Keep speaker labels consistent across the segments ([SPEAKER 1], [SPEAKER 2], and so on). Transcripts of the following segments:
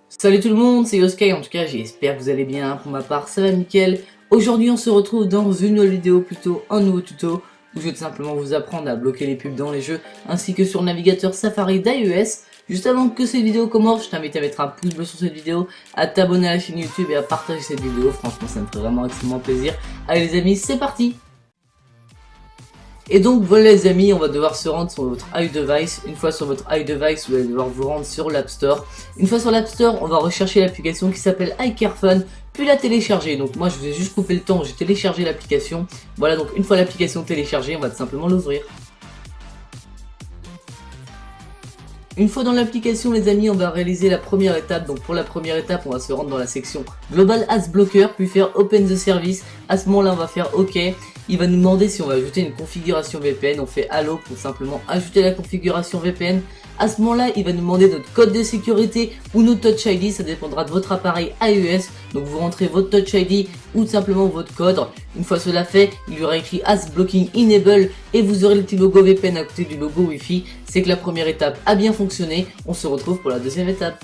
[SPEAKER 1] Salut tout le monde, c'est Yosuke, en tout cas j'espère que vous allez bien, pour ma part ça va nickel. Aujourd'hui on se retrouve dans une nouvelle vidéo, plutôt un nouveau tuto, où je vais tout simplement vous apprendre à bloquer les pubs dans les jeux, ainsi que sur le navigateur Safari d'iOS. Juste avant que cette vidéo commence, je t'invite à mettre un pouce bleu sur cette vidéo, à t'abonner à la chaîne YouTube et à partager cette vidéo, franchement ça me ferait vraiment extrêmement plaisir. Allez les amis, c'est parti! Et donc voilà les amis, on va devoir se rendre sur votre iDevice. Une fois sur votre iDevice, vous allez devoir vous rendre sur l'App Store. Une fois sur l'App Store, on va rechercher l'application qui s'appelle iCareFun, puis la télécharger. Donc moi je vous ai juste coupé le temps, j'ai téléchargé l'application. Voilà, donc une fois l'application téléchargée, on va tout simplement l'ouvrir. Une fois dans l'application les amis, on va réaliser la première étape. Donc pour la première étape, on va se rendre dans la section Global Ads Blocker, puis faire Open the Service. À ce moment-là, on va faire OK. Il va nous demander si on va ajouter une configuration VPN. On fait Allo pour simplement ajouter la configuration VPN. À ce moment-là, il va nous demander notre code de sécurité ou notre Touch ID. Ça dépendra de votre appareil iOS. Donc vous rentrez votre Touch ID ou tout simplement votre code. Une fois cela fait, il y aura écrit Ads Blocking Enable et vous aurez le petit logo VPN à côté du logo Wi-Fi. C'est que la première étape a bien fonctionné. On se retrouve pour la deuxième étape.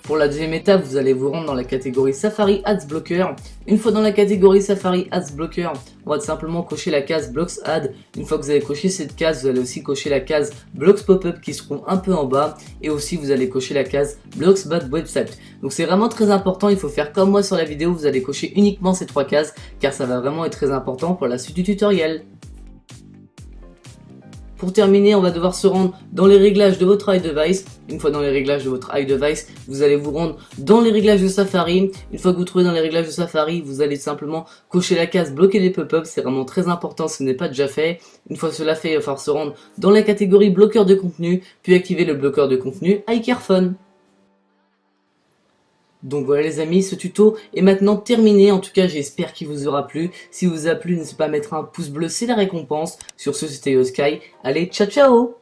[SPEAKER 1] Pour la deuxième étape, vous allez vous rendre dans la catégorie Safari Ads Blocker. Une fois dans la catégorie Safari Ads Blocker, on va tout simplement cocher la case Blocks Ad. Une fois que vous avez coché cette case, vous allez aussi cocher la case Blocks Pop-up qui seront un peu en bas. Et aussi, vous allez cocher la case Blocks Bad Website. Donc c'est vraiment très important, il faut faire comme moi sur la vidéo, vous allez cocher uniquement ces trois cases car ça va vraiment être très important pour la suite du tutoriel. Pour terminer, on va devoir se rendre dans les réglages de votre iDevice. Une fois dans les réglages de votre iDevice, vous allez vous rendre dans les réglages de Safari. Une fois que vous trouvez dans les réglages de Safari, vous allez simplement cocher la case bloquer les pop-ups. C'est vraiment très important si ce n'est pas déjà fait. Une fois cela fait, il va falloir se rendre dans la catégorie bloqueur de contenu, puis activer le bloqueur de contenu iCareFun. Donc voilà les amis, ce tuto est maintenant terminé. En tout cas, j'espère qu'il vous aura plu. Si vous a plu, n'hésitez pas à mettre un pouce bleu, c'est la récompense. Sur ce, c'était Yosuke. Allez, ciao ciao!